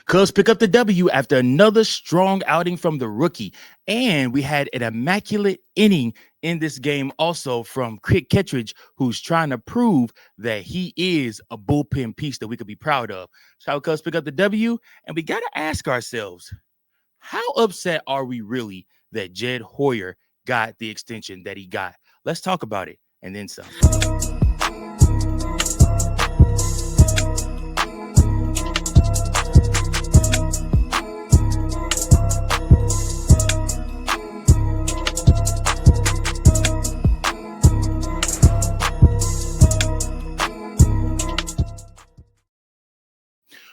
Cubs pick up the W after another strong outing from the rookie. And we had an immaculate inning in this game also from Kittredge, who's trying to prove that he is a bullpen piece that we could be proud of. So Cubs pick up the W, and we got to ask ourselves, how upset are we really that Jed Hoyer got the extension that he got? Let's talk about it and then some.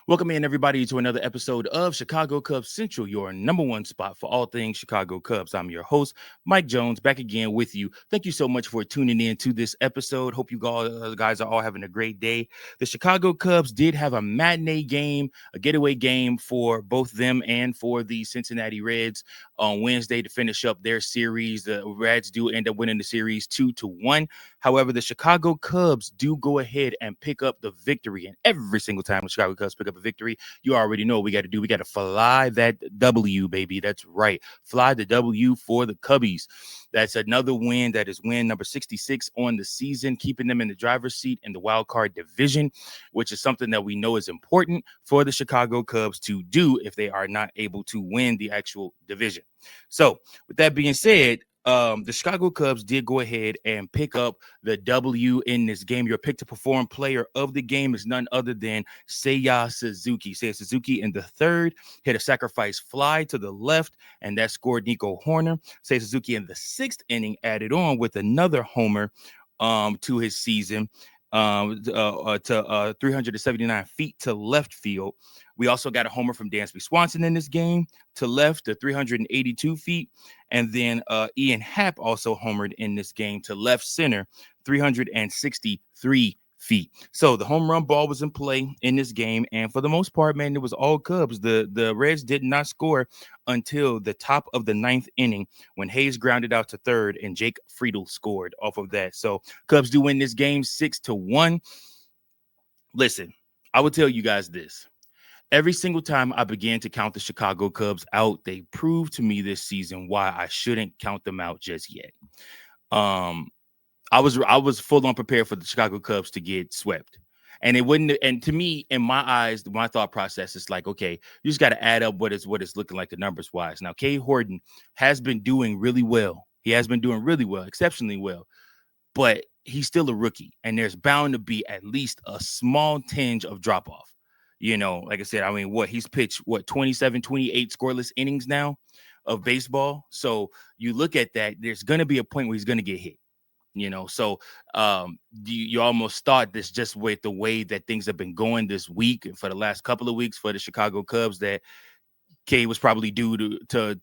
Welcome in, everybody, to another episode of Chicago Cubs Central, your number one spot for all things Chicago Cubs. I'm your host, Mike Jones, back again with you. Thank you so much for tuning in to this episode. Hope you guys are all having a great day. The Chicago Cubs did have a matinee game, a getaway game for both them and for the Cincinnati Reds on Wednesday to finish up their series. The Reds do end up winning the series 2-1. However, the Chicago Cubs do go ahead and pick up the victory. And every single time the Chicago Cubs pick up a victory, you already know what we got to do. We got to fly that W, baby. That's right. Fly the W for the Cubbies. That's another win. That is win number 66 on the season, keeping them in the driver's seat in the wild card division, which is something that we know is important for the Chicago Cubs to do if they are not able to win the actual division. So with that being said, the Chicago Cubs did go ahead and pick up the W in this game. Your pick to perform player of the game is none other than Seiya Suzuki. Seiya Suzuki in the third hit a sacrifice fly to the left, and that scored Nico Horner. Seiya Suzuki in the sixth inning added on with another homer to his season to 379 feet to left field. We also got a homer from Dansby Swanson in this game to left to 382 feet. And then Ian Happ also homered in this game to left center, 363 feet. So the home run ball was in play in this game. And for the most part, man, it was all Cubs. The Reds did not score until the top of the ninth inning when Hayes grounded out to third and Jake Friedel scored off of that. So Cubs do win this game 6-1. Listen, I will tell you guys this. Every single time I began to count the Chicago Cubs out, they proved to me this season why I shouldn't count them out just yet. I was full on prepared for the Chicago Cubs to get swept. And it wouldn't, and to me, in my eyes, my thought process is like, okay, you just got to add up what it's looking like the numbers wise. Now, Cade Horton has been doing really well. He has been doing really well, exceptionally well, but he's still a rookie, and there's bound to be at least a small tinge of drop off. You know, like I said, I mean, he's pitched 27, 28 scoreless innings now of baseball. So you look at that, there's going to be a point where he's going to get hit. You know, so you almost thought this just with the way that things have been going this week and for the last couple of weeks for the Chicago Cubs that Cade was probably due to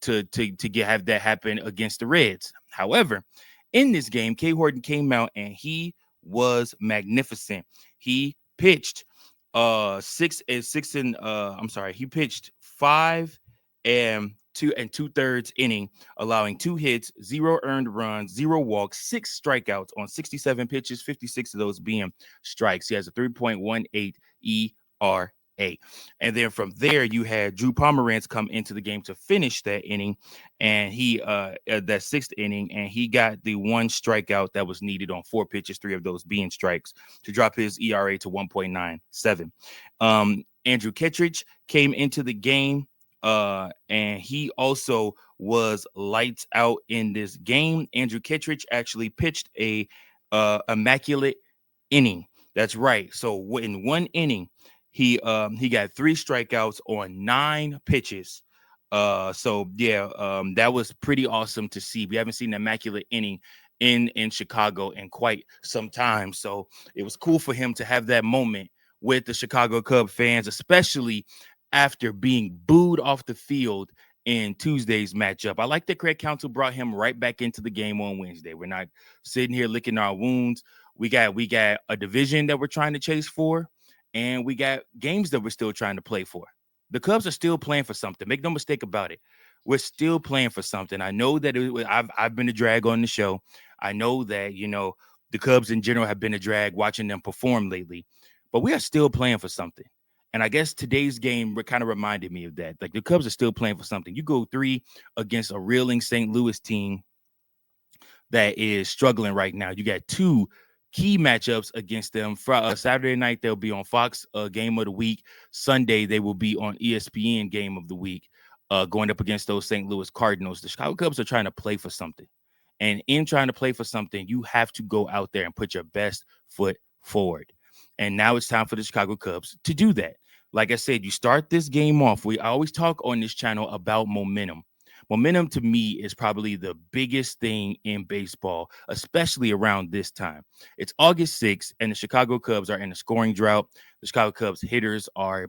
have that happen against the Reds. However, in this game, Cade Horton came out and he was magnificent. He pitched he pitched 5 and 2/3 inning, allowing 2 hits, 0 earned runs, 0 walks, 6 strikeouts on 67 pitches, 56 of those being strikes. He has a 3.18 ERA. And then from there, you had Drew Pomeranz come into the game to finish that inning, and he that sixth inning, and he got the 1 strikeout that was needed on 4 pitches, 3 of those being strikes, to drop his ERA to 1.97. Andrew Kittredge came into the game, and he also was lights out in this game. Andrew Kittredge actually pitched a immaculate inning. That's right. So in 1 inning, he got 3 strikeouts on 9 pitches. That was pretty awesome to see. We haven't seen an immaculate inning in Chicago in quite some time. So it was cool for him to have that moment with the Chicago Cub fans, especially after being booed off the field in Tuesday's matchup. I like that Craig Counsell brought him right back into the game on Wednesday. We're not sitting here licking our wounds. We got a division that we're trying to chase for, and we got games that we're still trying to play for. The Cubs are still playing for something. Make no mistake about it. We're still playing for something. I know that I've been a drag on the show. I know that, the Cubs in general have been a drag watching them perform lately, but we are still playing for something. And I guess today's game kind of reminded me of that. Like the Cubs are still playing for something. You go 3 against a reeling St. Louis team that is struggling right now. You got 2 key matchups against them. For Saturday night, they'll be on Fox Game of the Week. Sunday, they will be on ESPN Game of the Week, going up against those St. Louis Cardinals. The Chicago Cubs are trying to play for something. And in trying to play for something, you have to go out there and put your best foot forward. And now it's time for the Chicago Cubs to do that. Like I said, you start this game off. I always talk on this channel about momentum. Momentum to me is probably the biggest thing in baseball, especially around this time. It's August 6th, and the Chicago Cubs are in a scoring drought. The Chicago Cubs hitters are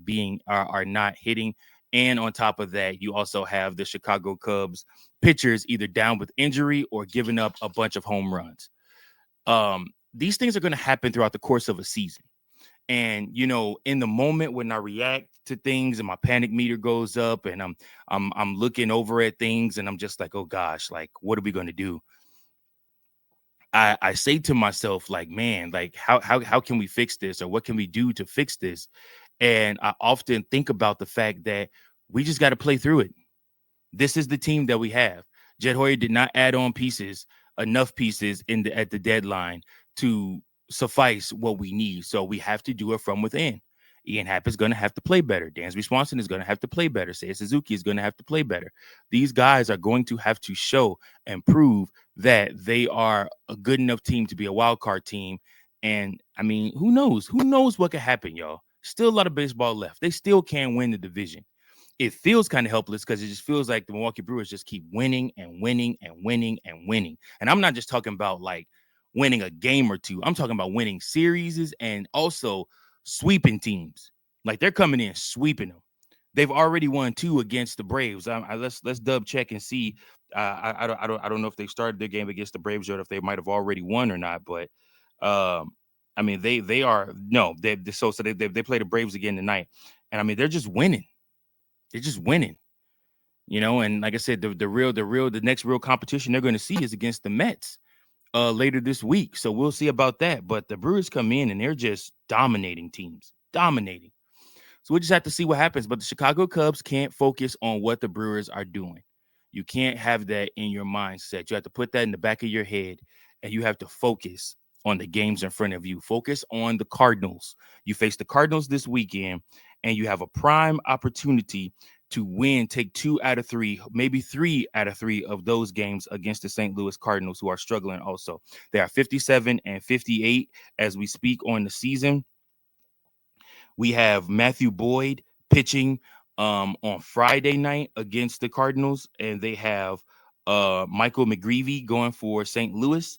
not hitting. And on top of that, you also have the Chicago Cubs pitchers either down with injury or giving up a bunch of home runs. These things are going to happen throughout the course of a season. And in the moment when I react to things and my panic meter goes up and I'm looking over at things and I'm just like, oh gosh, like what are we going to do? I say to myself, like, man, like how can we fix this, or what can we do to fix this? And I often think about the fact that we just got to play through it. This is the team that we have. Jed Hoyer did not add on enough pieces at the deadline to suffice what we need. So we have to do it from within. Ian Happ is going to have to play better. Dansby Swanson is going to have to play better. Seiya Suzuki is going to have to play better. These guys are going to have to show and prove that they are a good enough team to be a wild card team. And I mean, who knows? Who knows what could happen, y'all? Still a lot of baseball left. They still can win the division. It feels kind of helpless because it just feels like the Milwaukee Brewers just keep winning and winning and winning and winning. And I'm not just talking about like winning a game or two. I'm talking about winning series and also sweeping teams. Like they're coming in sweeping them. They've already won 2 against the Braves. Let's dub check and see. I don't know if they started their game against the Braves or if they might have already won or not. But I mean they are no they so they play the Braves again tonight, and I mean they're just winning. They're just winning, and like I said, the next real competition they're going to see is against the Mets later this week. So we'll see about that. But the Brewers come in and they're just dominating teams, dominating. So we just have to see what happens. But the Chicago Cubs can't focus on what the Brewers are doing. You can't have that in your mindset. You have to put that in the back of your head, and you have to focus on the games in front of you. Focus on the Cardinals. You face the Cardinals this weekend, and you have a prime opportunity to win, take 2 out of 3, maybe 3 out of 3 of those games against the St. Louis Cardinals, who are struggling also. They are 57 and 58 as we speak on the season. We have Matthew Boyd pitching on Friday night against the Cardinals, and they have Michael McGreevy going for St. Louis.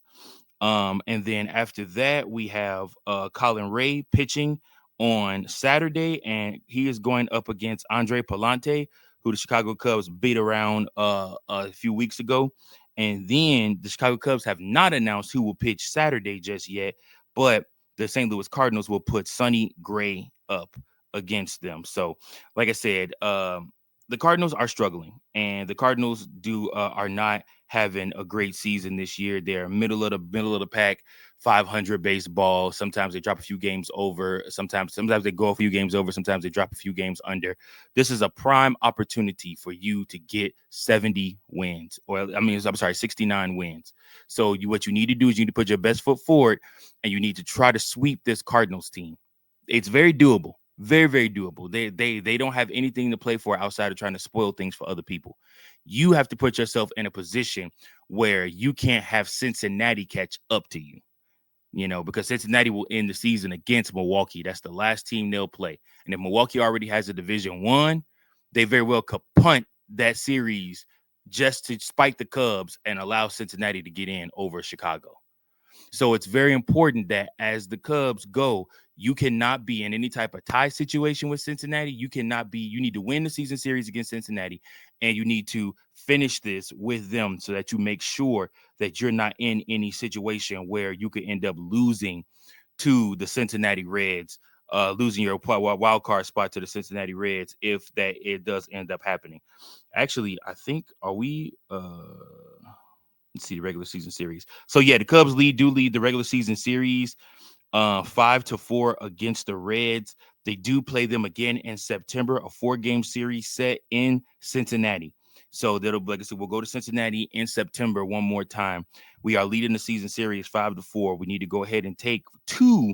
And then after that, we have Colin Ray pitching on Saturday, and he is going up against Andre Palante, who the Chicago Cubs beat around a few weeks ago. And then the Chicago Cubs have not announced who will pitch Saturday just yet, but the St. Louis Cardinals will put Sonny Gray up against them. So, like I said, the Cardinals are struggling, and the Cardinals are not having a great season this year. They're middle of the pack, 500 baseball. Sometimes they drop a few games over. Sometimes they go a few games over. Sometimes they drop a few games under. This is a prime opportunity for you to get 70 wins, or I'm sorry, 69 wins. So what you need to do is you need to put your best foot forward, and you need to try to sweep this Cardinals team. It's very doable. Very, very doable. They don't have anything to play for outside of trying to spoil things for other people. You have to put yourself in a position where you can't have Cincinnati catch up to you, because Cincinnati will end the season against Milwaukee. That's the last team they'll play. And if Milwaukee already has a Division 1, they very well could punt that series just to spite the Cubs and allow Cincinnati to get in over Chicago. So it's very important that as the Cubs go, you cannot be in any type of tie situation with Cincinnati. You need to win the season series against Cincinnati, and you need to finish this with them so that you make sure that you're not in any situation where you could end up losing to the Cincinnati Reds, losing your wild card spot to the Cincinnati Reds if it does end up happening. Actually, I think, are we let's see the regular season series. So yeah, the Cubs lead the regular season series 5-4 against the Reds. They do play them again in September, a 4-game series set in Cincinnati. So that'll, like I said, we'll go to Cincinnati in September one more time. We are leading the season series 5-4. We need to go ahead and take 2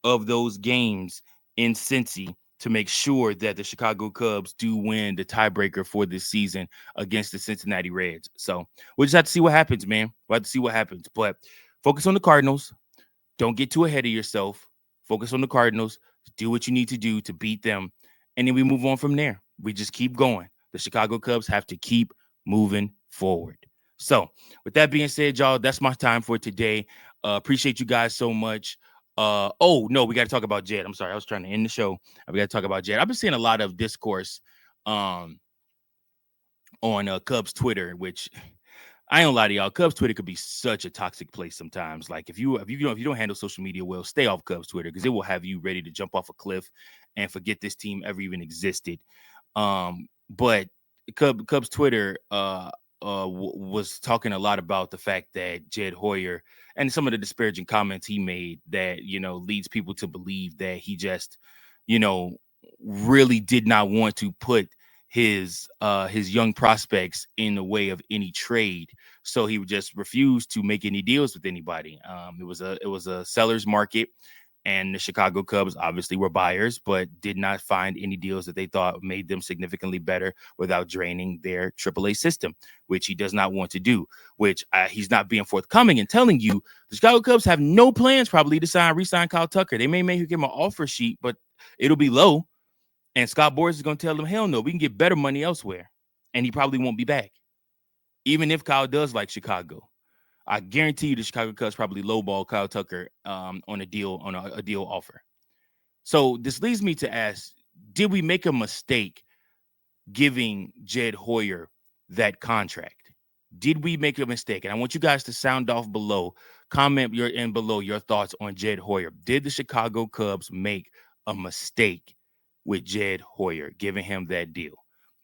of those games in Cincy to make sure that the Chicago Cubs do win the tiebreaker for this season against the Cincinnati Reds. So we'll just have to see what happens, man. We'll have to see what happens. But focus on the Cardinals. Don't get too ahead of yourself. Focus on the Cardinals. Do what you need to do to beat them. And then we move on from there. We just keep going. The Chicago Cubs have to keep moving forward. So with that being said, y'all, that's my time for today. Appreciate you guys so much. Oh, no, we got to talk about Jed. I'm sorry. I was trying to end the show. We got to talk about Jed. I've been seeing a lot of discourse on Cubs Twitter, which I ain't gonna lie to y'all. Cubs Twitter could be such a toxic place sometimes. Like if you don't handle social media well, stay off Cubs Twitter because it will have you ready to jump off a cliff and forget this team ever even existed. But Cubs Twitter was talking a lot about the fact that Jed Hoyer and some of the disparaging comments he made that, leads people to believe that he just, really did not want to put his young prospects in the way of any trade. So he would just refuse to make any deals with anybody. It was a seller's market. And the Chicago Cubs obviously were buyers, but did not find any deals that they thought made them significantly better without draining their AAA system, which he does not want to do, which he's not being forthcoming and telling you the Chicago Cubs have no plans probably to re-sign Kyle Tucker. They may make him an offer sheet, but it'll be low. And Scott Boras is going to tell them, hell no, we can get better money elsewhere. And he probably won't be back, even if Kyle does like Chicago. I guarantee you the Chicago Cubs probably lowball Kyle Tucker on a deal offer. So this leads me to ask, did we make a mistake giving Jed Hoyer that contract? Did we make a mistake? And I want you guys to sound off below. Comment below your thoughts on Jed Hoyer. Did the Chicago Cubs make a mistake with Jed Hoyer, giving him that deal?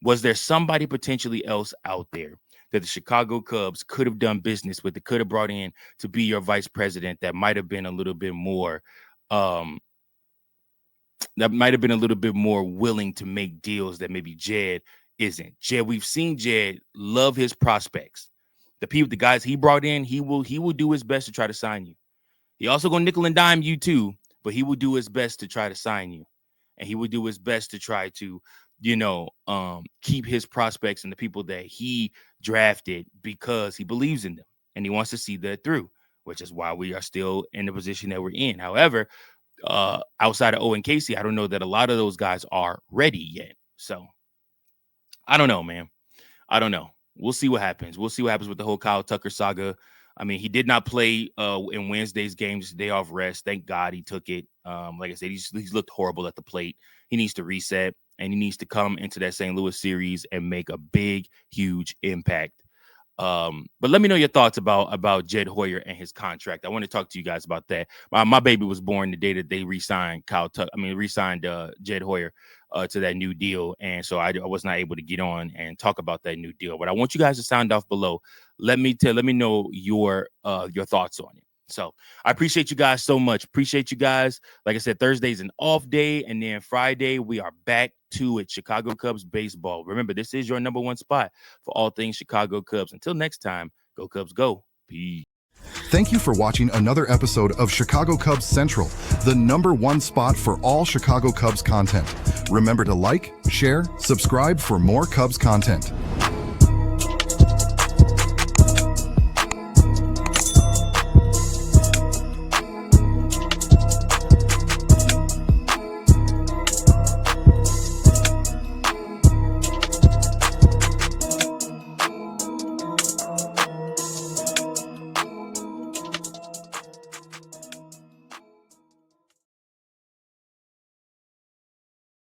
Was there somebody potentially else out there that the Chicago Cubs could have done business with, that could have brought in to be your vice president, that might have been a little bit more willing to make deals that maybe Jed isn't? We've seen Jed love his prospects. The guys he brought in, he will do his best to try to sign you. He also gonna nickel and dime you too, but he will do his best to try to sign you. And he would do his best to try to, keep his prospects and the people that he drafted because he believes in them and he wants to see that through, which is why we are still in the position that we're in. However, outside of Owen Casey, I don't know that a lot of those guys are ready yet. So I don't know, man. I don't know. We'll see what happens. We'll see what happens with the whole Kyle Tucker saga. I mean, he did not play in Wednesday's game, just a day off rest. Thank God he took it. Like I said, he's looked horrible at the plate. He needs to reset, and he needs to come into that St. Louis series and make a big, huge impact. But let me know your thoughts about Jed Hoyer and his contract. I want to talk to you guys about that. My baby was born the day that they re-signed Jed Hoyer to that new deal, and so I was not able to get on and talk about that new deal. But I want you guys to sound off below. Let me know your thoughts on it. So I appreciate you guys so much. Appreciate you guys. Like I said, Thursday's an off day, and then Friday we are back to it. Chicago Cubs baseball. Remember, this is your number one spot for all things Chicago Cubs. Until next time, go Cubs, go. Peace. Thank you for watching another episode of Chicago Cubs Central, the number one spot for all Chicago Cubs content. Remember to like, share, subscribe for more Cubs content.